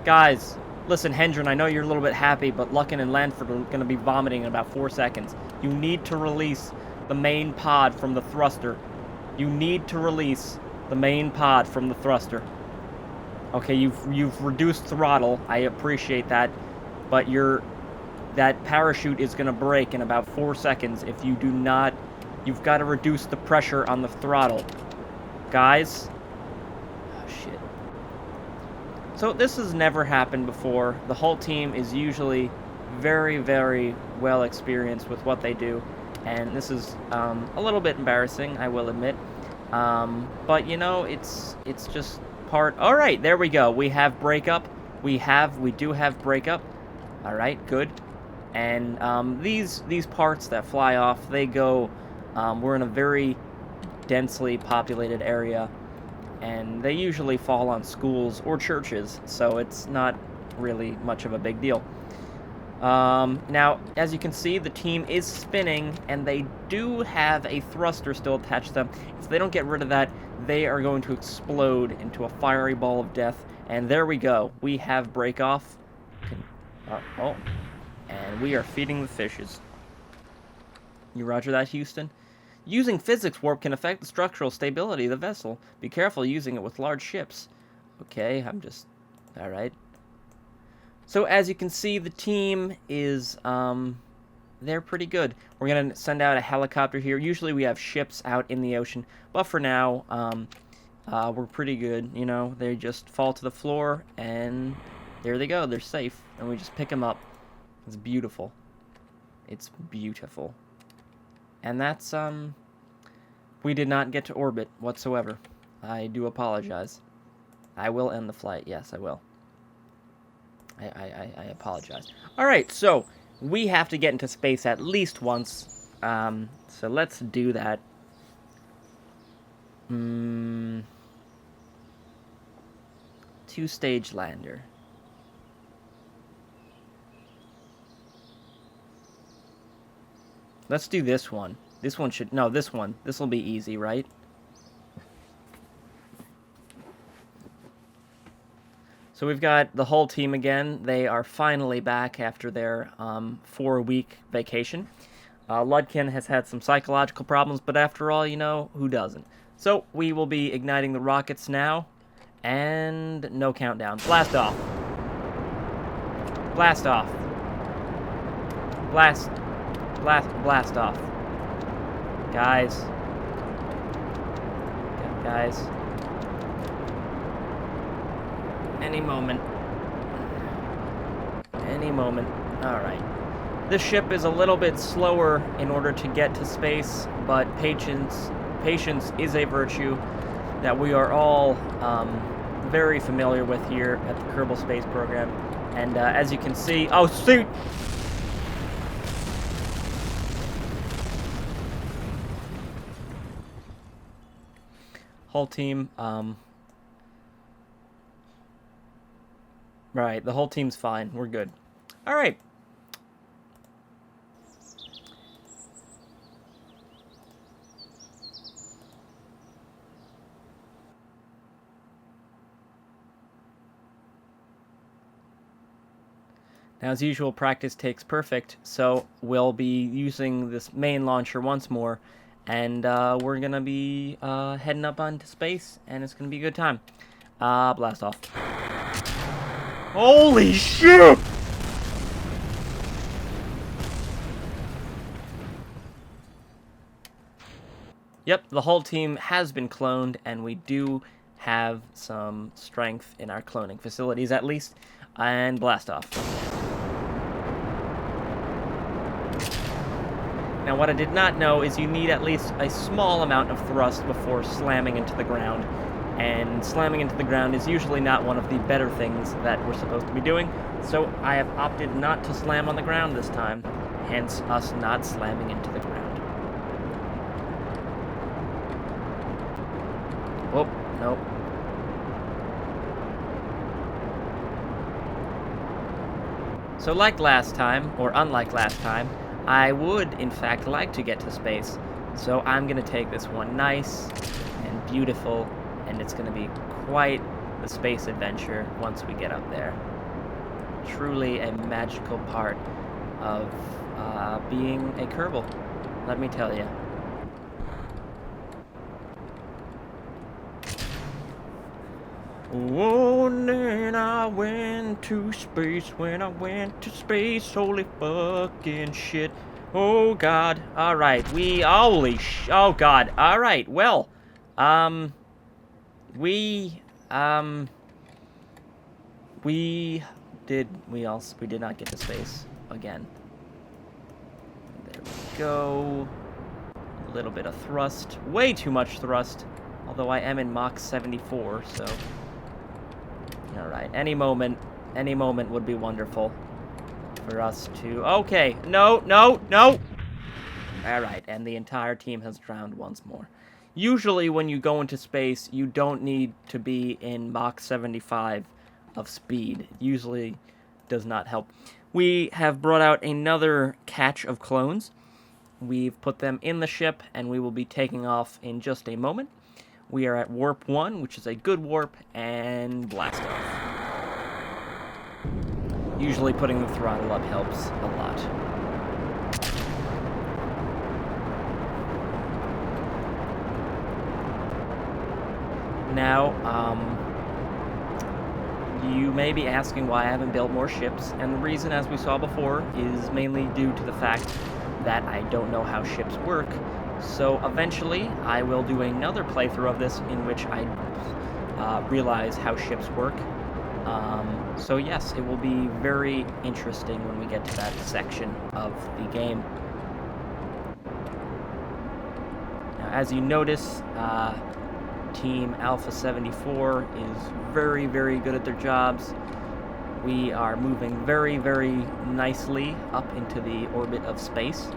Guys, listen, Hendren, I know you're a little bit happy, but Luckin and Lanford are going to be vomiting in about 4 seconds. You need to release the main pod from the thruster. You need to release the main pod from the thruster. Okay, you've reduced throttle. I appreciate that, but that parachute is going to break in about 4 seconds if you do not. You've got to reduce the pressure on the throttle, guys. Oh shit. So this has never happened before. The whole team is usually very, very well experienced with what they do, and this is a little bit embarrassing, I will admit. But you know, it's just part. All right, there we go. We have breakup. We do have breakup. All right, good. And these parts that fly off, they go. We're in a very densely populated area, and they usually fall on schools or churches, so it's not really much of a big deal. Now, as you can see, the team is spinning, and they do have a thruster still attached to them. If they don't get rid of that, they are going to explode into a fiery ball of death. And there we go. We have break off. And we are feeding the fishes. You roger that, Houston? Using physics warp can affect the structural stability of the vessel. Be careful using it with large ships. Okay, I'm just... Alright. So, as you can see, the team is, they're pretty good. We're going to send out a helicopter here. Usually we have ships out in the ocean, but for now, we're pretty good. You know, they just fall to the floor, and there they go. They're safe, and we just pick them up. It's beautiful. It's beautiful. And that's, we did not get to orbit whatsoever. I do apologize. I will end the flight. Yes, I will. I apologize. Alright, so we have to get into space at least once. So let's do that. Two-stage lander. Let's do this one. This one should... No, this one. This will be easy, right? So we've got the whole team again. They are finally back after their 4-week vacation. Ludkin has had some psychological problems, but after all, you know, who doesn't? So we will be igniting the rockets now. And no countdown. Blast off. Blast off. Blast off. Guys. Guys. Any moment. Any moment. Alright. This ship is a little bit slower in order to get to space, but patience is a virtue that we are all very familiar with here at the Kerbal Space Program. And as you can see... Oh, see! Whole team, right, the whole team's fine. We're good. Alright. Now, as usual, practice takes perfect, so we'll be using this main launcher once more. And we're going to be heading up onto space, and it's going to be a good time. Blast off. Holy shit! Yep, the whole team has been cloned, and we do have some strength in our cloning facilities, at least. And blast off. Now, what I did not know is you need at least a small amount of thrust before slamming into the ground. And slamming into the ground is usually not one of the better things that we're supposed to be doing. So I have opted not to slam on the ground this time, hence us not slamming into the ground. Oh, nope. So like last time, or unlike last time, I would, in fact, like to get to space, so I'm going to take this one nice and beautiful, and it's going to be quite the space adventure once we get up there. truly a magical part of being a Kerbal, let me tell you. Oh, then I went to space, when I went to space, holy fucking shit. Oh, God. Alright, oh, God. Alright, well, we did not get to space again. There we go. A little bit of thrust. Way too much thrust. Although I am in Mach 74, so... Alright, any moment would be wonderful for us to... Okay, no! Alright, and the entire team has drowned once more. Usually when you go into space, you don't need to be in Mach 75 of speed. It usually does not help. We have brought out another catch of clones. We've put them in the ship, and we will be taking off in just a moment. We are at warp 1, which is a good warp, and blast off. Usually putting the throttle up helps a lot. Now, you may be asking why I haven't built more ships, and the reason, as we saw before, is mainly due to the fact that I don't know how ships work. So eventually, I will do another playthrough of this in which I realize how ships work. So yes, it will be very interesting when we get to that section of the game. Now, as you notice, Team Alpha 74 is very, very good at their jobs. We are moving very, very nicely up into the orbit of space.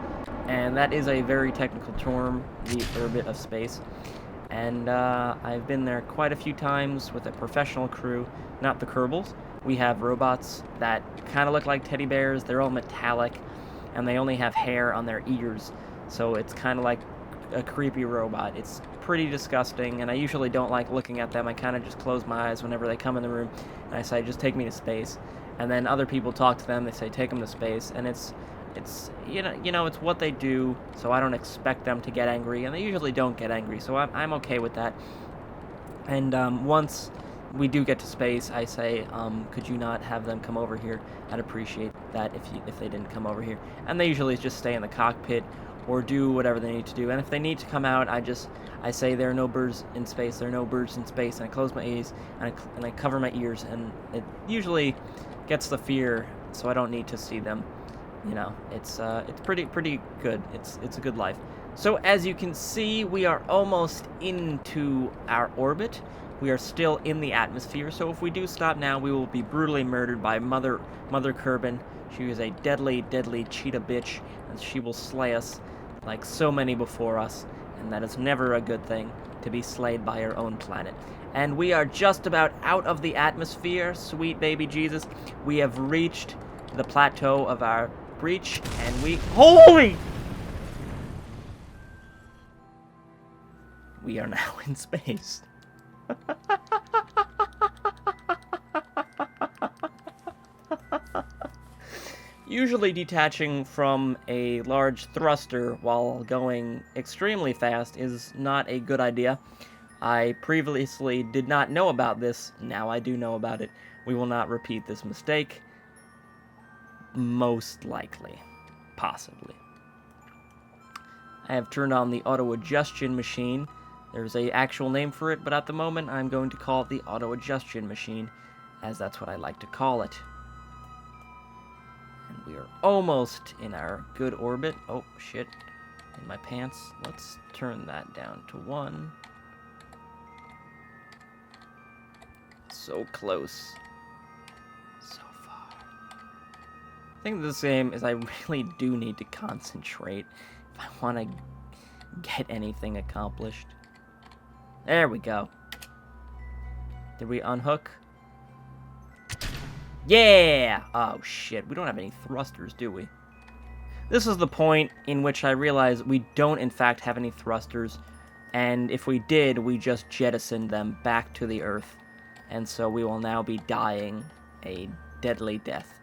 And that is a very technical term, the orbit of space. And I've been there quite a few times with a professional crew, not the Kerbals. We have robots that kind of look like teddy bears. They're all metallic, and they only have hair on their ears. So it's kind of like a creepy robot. It's pretty disgusting, and I usually don't like looking at them. I kind of just close my eyes whenever they come in the room, and I say, just take me to space. And then other people talk to them, they say, take them to space, and it's you know it's what they do, so I don't expect them to get angry, and they usually don't get angry, so I'm okay with that. And once we do get to space, I say, could you not have them come over here? I'd appreciate that if they didn't come over here. And they usually just stay in the cockpit or do whatever they need to do. And if they need to come out, I say there are no birds in space, there are no birds in space, and I close my eyes and I cover my ears, and it usually gets the fear, so I don't need to see them. You know, it's pretty good. It's a good life. So as you can see, we are almost into our orbit. We are still in the atmosphere, so if we do stop now, we will be brutally murdered by Mother Kerbal. She is a deadly, deadly cheetah bitch, and she will slay us like so many before us, and that is never a good thing, to be slayed by our own planet. And we are just about out of the atmosphere, sweet baby Jesus. We have reached the plateau of our breach, and holy! We are now in space. Usually detaching from a large thruster while going extremely fast is not a good idea. I previously did not know about this, now I do know about it. We will not repeat this mistake. Most likely. Possibly. I have turned on the auto-adjustion machine. There's an actual name for it, but at the moment I'm going to call it the auto-adjustion machine, as that's what I like to call it. And we are almost in our good orbit. Oh, shit. In my pants. Let's turn that down to 1. So close. So far. I think this game is I really do need to concentrate if I want to get anything accomplished. There we go. Did we unhook? Yeah! Oh, shit. We don't have any thrusters, do we? This is the point in which I realize we don't, in fact, have any thrusters. And if we did, we just jettisoned them back to the Earth. And so we will now be dying a deadly death.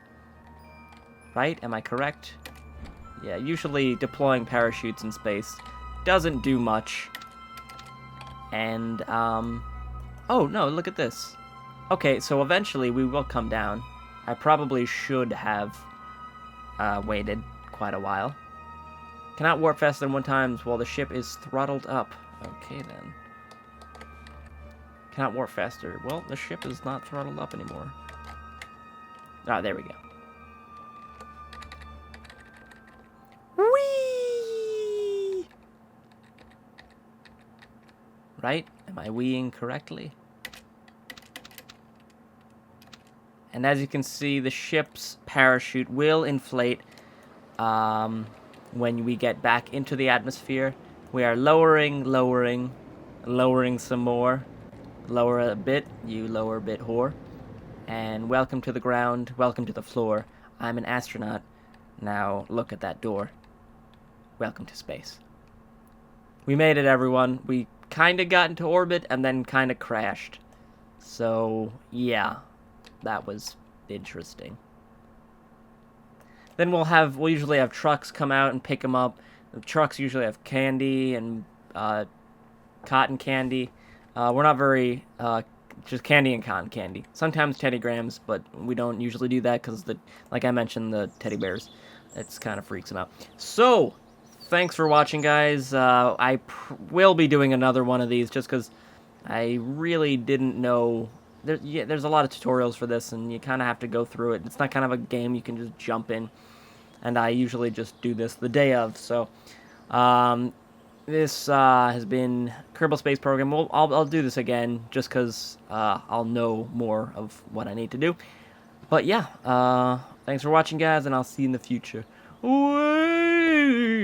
Right? Am I correct? Yeah, usually deploying parachutes in space doesn't do much. And, oh, no, look at this. Okay, so eventually we will come down. I probably should have waited quite a while. Cannot warp faster than 1 time while the ship is throttled up. Okay, then. Cannot warp faster. Well, the ship is not throttled up anymore. Ah, there we go. Whee! Right? Am I weeing correctly? And as you can see, the ship's parachute will inflate when we get back into the atmosphere. We are lowering some more. Lower a bit, you lower bit whore. And welcome to the ground, welcome to the floor. I'm an astronaut. Now look at that door. Welcome to space. We made it, everyone. We kind of got into orbit and then kind of crashed. So, yeah. That was interesting. Then we'll usually have trucks come out and pick them up. The trucks usually have candy and cotton candy. We're not very just candy and cotton candy. Sometimes Teddy Grahams, but we don't usually do that because like I mentioned, the teddy bears. It's kind of freaks them out. So, thanks for watching, guys. I will be doing another one of these just because I really didn't know. There's a lot of tutorials for this, and you kind of have to go through it. It's not kind of a game you can just jump in, and I usually just do this the day of. So, this has been Kerbal Space Program. I'll do this again just because I'll know more of what I need to do. But yeah, thanks for watching, guys, and I'll see you in the future. Whee!